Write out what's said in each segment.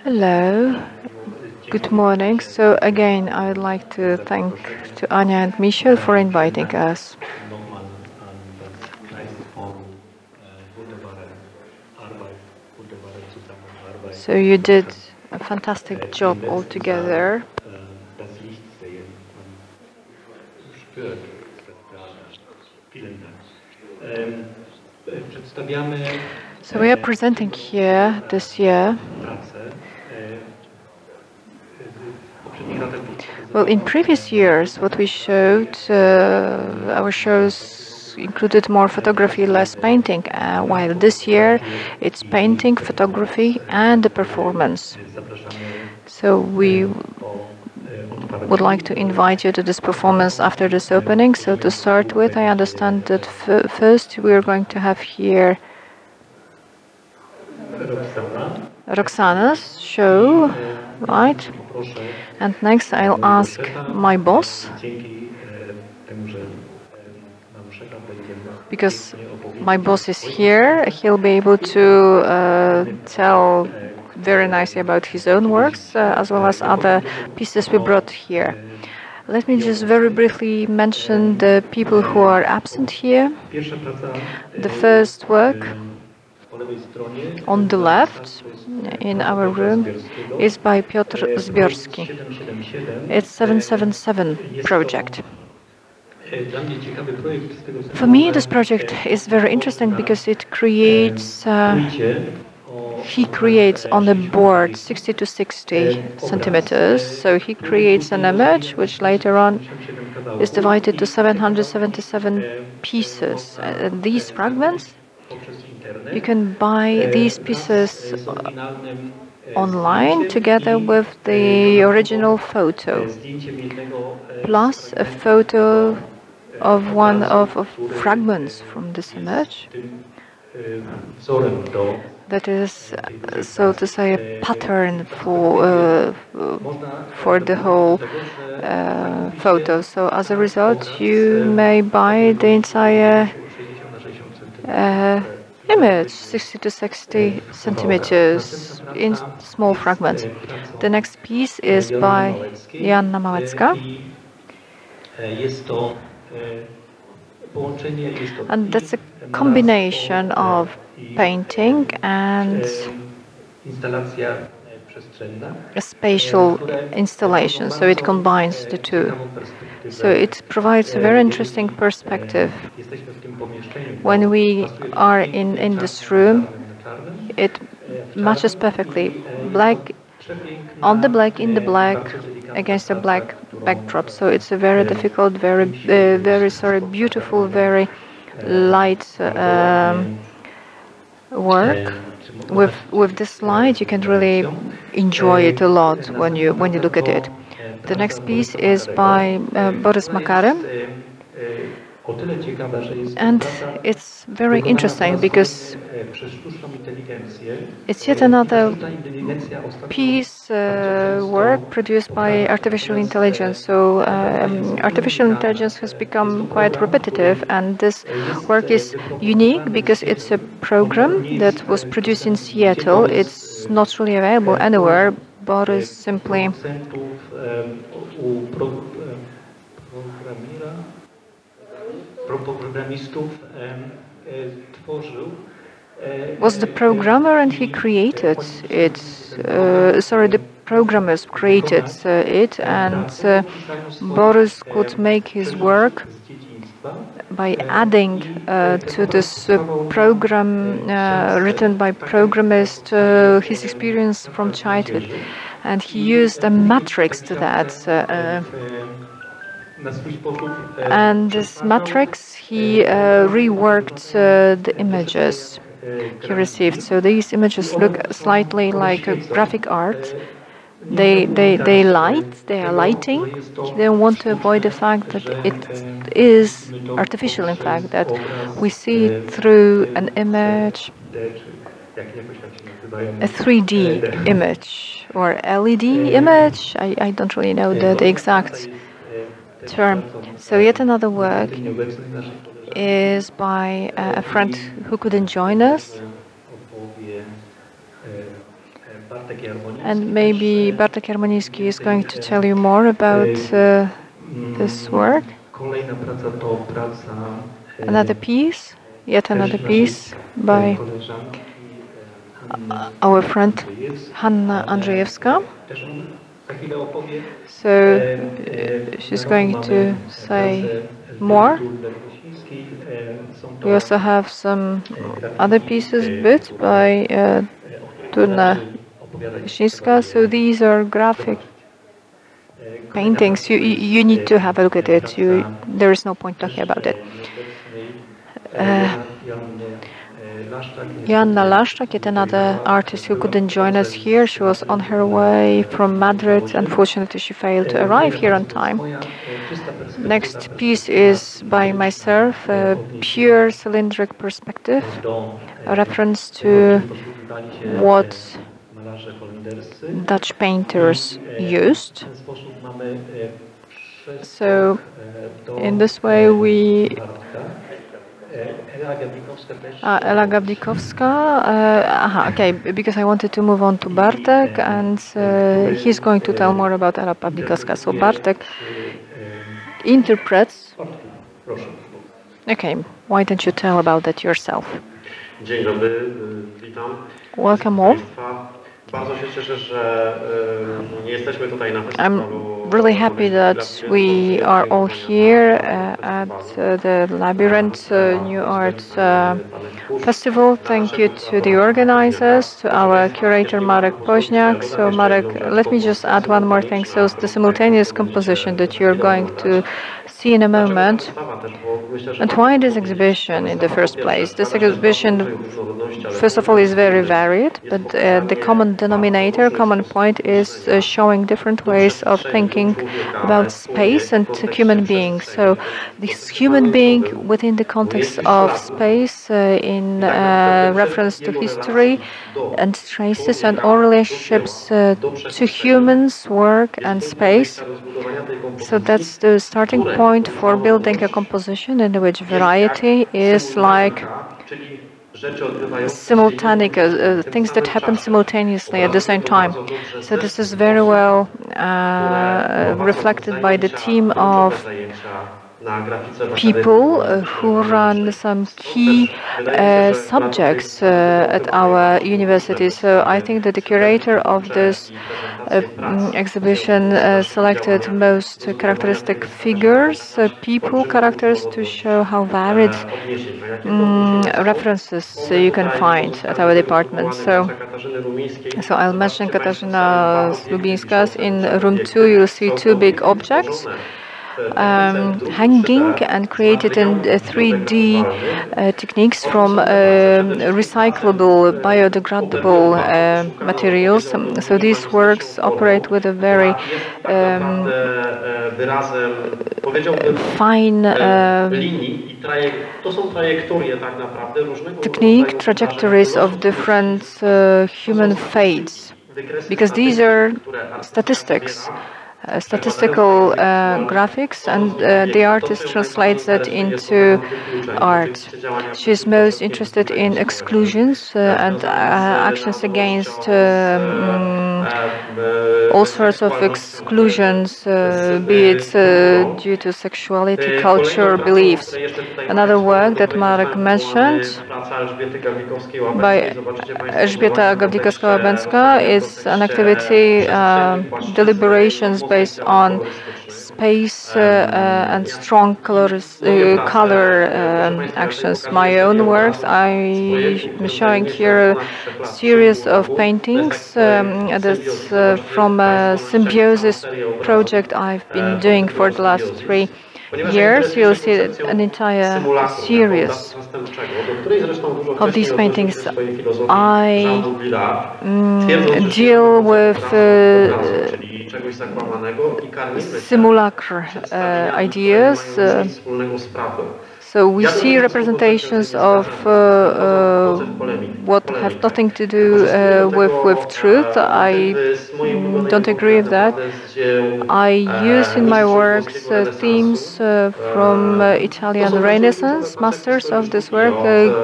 Hello, good morning. So again, I would like to thank to Anya and Michel for inviting us. So you did a fantastic job altogether. So we are presenting here this year. Well, in previous years, what we showed, our shows included more photography, less painting, while this year it's painting, photography, and the performance. So we would like to invite you to this performance after this opening. So to start with, I understand that first we are going to have here Roxana's show, right? And next I'll ask my boss, because my boss is here. He'll be able to tell very nicely about his own works, as well as other pieces we brought here. Let me just very briefly mention the people who are absent here. The first work on the left in our room is by Piotr Zbiorski. It's 777 project. For me, this project is very interesting because it creates he creates on the board 60 to 60 centimeters. So he creates an image which later on is divided to 777 pieces. These fragments, you can buy these pieces online together with the original photo, plus a photo of one of fragments from this image. That is, so to say, a pattern for the whole photo. So as a result, you may buy the entire image, 60 to 60 centimeters, in small fragments. The next piece is by Joanna Małecka. And that's a combination of painting and a spatial installation, so it combines the two. So it provides a very interesting perspective. When we are in this room, it matches perfectly. Black on the black, in the black, against a black backdrop. So it's a very difficult, very beautiful, very light work. With this light, you can really enjoy it a lot when you look at it. The next piece is by Boris Makarem. And it's very interesting because it's yet another piece work produced by artificial intelligence. So artificial intelligence has become quite repetitive, and this work is unique because it's a program that was produced in Seattle. It's not really available anywhere. Boris simply was the programmer, and he created it. The programmers created it, and Boris could make his work by adding to this program written by programmers his experience from childhood, and he used a matrix to that. And this matrix, he reworked the images he received. So these images look slightly like a graphic art. They are lighting. They want to avoid the fact that it is artificial, in fact, that we see it through an image, a 3D image or LED image. I don't really know the exact term. So yet another work is by a friend who couldn't join us, And maybe Bartek Jarmoniński is going to tell you more about this work. Another piece, yet another piece by our friend Hanna Andrzejewska. So she's going to say more. We also have some other pieces, bits by Turna Wiśniewska. So these are graphic paintings. You need to have a look at it. There is no point talking about it. Joanna Laszczak, yet another artist who couldn't join us here. She was on her way from Madrid. Unfortunately, she failed to arrive here on time. Next piece is by myself, a pure cylindric perspective, a reference to what Dutch painters used. So, in this way, we Ela Gawlikowska. Okay, because I wanted to move on to Bartek, and he's going to tell more about Ela Gawlikowska. So Bartek interprets. Okay, why don't you tell about that yourself? Dzień dobry, witam. Welcome all. Bardzo się cieszę, że nie jesteśmy tutaj na I'm really happy that we are all here at the Labyrinth New Art Festival. Thank you to the organizers, to our curator Marek Poźniak. So Marek, let me just add one more thing. So the simultaneous composition that you're going to see in a moment. And why this exhibition in the first place? This exhibition, first of all, is very varied, but the common denominator, common point is showing different ways of thinking about space and human beings. So this human being within the context of space in reference to history and traces and all relationships to humans, work and space. So that's the starting point for building a composition in which variety is like simultaneous, things that happen simultaneously at the same time. So this is very well reflected by the team of people who run some key subjects at our university. So I think that the curator of this exhibition selected most characteristic figures, people characters, to show how varied references you can find at our department. So I'll mention Katarzyna Lubińska. In room 2 you'll see two big objects hanging and created in 3D techniques from recyclable, biodegradable materials. So these works operate with a very fine technique, trajectories of different human fates, because these are statistics. Statistical graphics, and the artist translates that into art. She's most interested in exclusions and actions against all sorts of exclusions, be it due to sexuality, culture, beliefs. Another work that Marek mentioned by Elżbieta Gawlikowska-Łabęcka is an activity, deliberations based on space and strong color actions. My own works, I'm showing here a series of paintings that's from a symbiosis project I've been doing for the last 3 years. You'll see an entire series of these paintings. I deal with simulacra ideas. So we see representations of what have nothing to do with truth. I don't agree with that. I use in my works themes from Italian Renaissance masters of this work,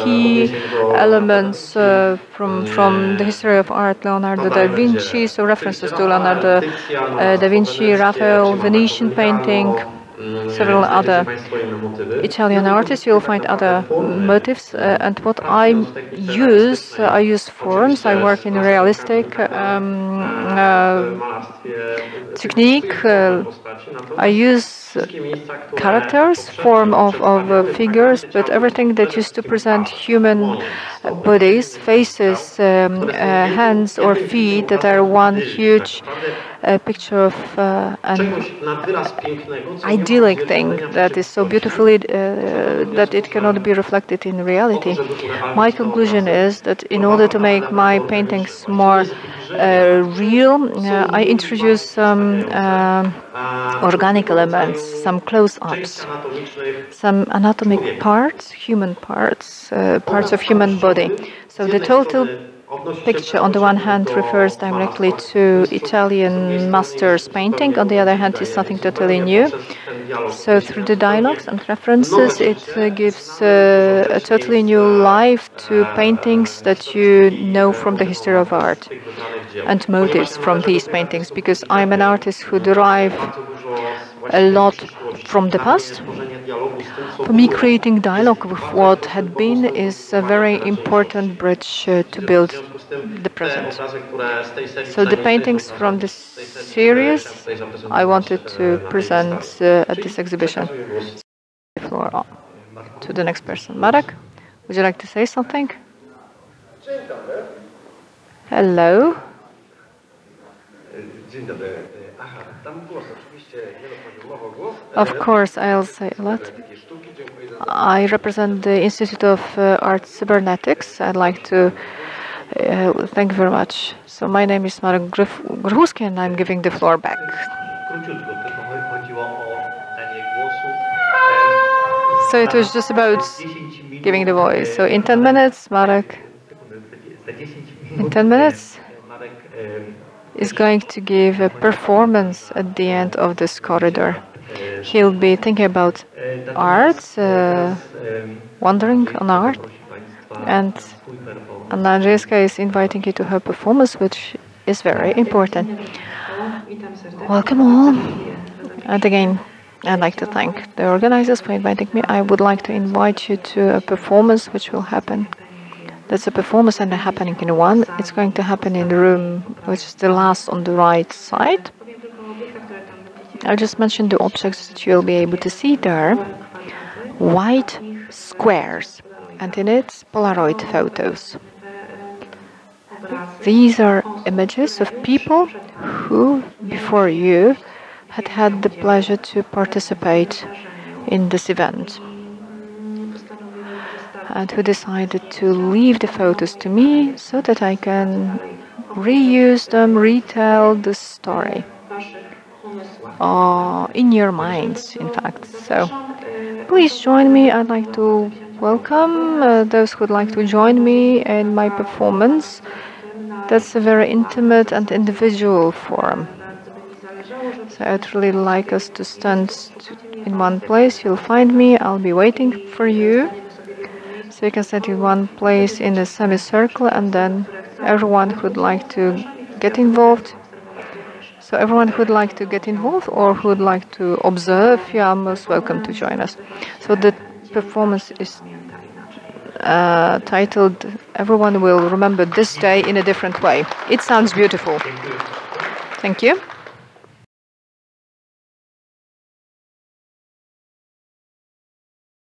key elements from the history of art, Leonardo da Vinci, so references to Leonardo da Vinci, Raphael, Venetian painting, several other Italian artists. You'll find other motifs, and what I use forms. I work in realistic technique. I use characters, form of figures, but everything that used to present human bodies, faces, hands or feet that are one huge picture of an idyllic thing that is so beautifully that it cannot be reflected in reality. My conclusion is that in order to make my paintings more real, I introduce some organic elements, some close-ups, some anatomic parts, human parts, parts of human body. So the total picture on the one hand refers directly to Italian masters painting, on the other hand is something totally new. So through the dialogues and references it gives a totally new life to paintings that you know from the history of art and motives from these paintings, because I'm an artist who derive a lot from the past. For me, creating dialogue with what had been is a very important bridge to build the present. So the paintings from this series I wanted to present at this exhibition. The floor to the next person. Marek, would you like to say something? Hello. Of course, I'll say a lot. I represent the Institute of Art Cybernetics. I'd like to thank you very much. So my name is Marek Gruchowski and I'm giving the floor back. So it was just about giving the voice. So in 10 minutes, Marek, in 10 minutes, is going to give a performance at the end of this corridor. He'll be thinking about art, wandering on art, and Anna Andrzejewska is inviting you to her performance, which is very important. Welcome all. And again, I'd like to thank the organizers for inviting me. I would like to invite you to a performance which will happen. That's a performance and a happening in one. It's going to happen in the room, which is the last on the right side. I'll just mention the objects that you'll be able to see there. White squares, and in it, Polaroid photos. These are images of people who, before you, had had the pleasure to participate in this event, and who decided to leave the photos to me so that I can reuse them, retell the story in your minds, in fact. So please join me. I'd like to welcome those who would like to join me in my performance. That's a very intimate and individual forum. So I'd really like us to stand in one place. You'll find me. I'll be waiting for you. So you can stand in one place in a semicircle, and then everyone who would like to get involved. So everyone who would like to get involved or who would like to observe, you are most welcome to join us. So the performance is titled "Everyone Will Remember This Day in a Different Way." It sounds beautiful. Thank you.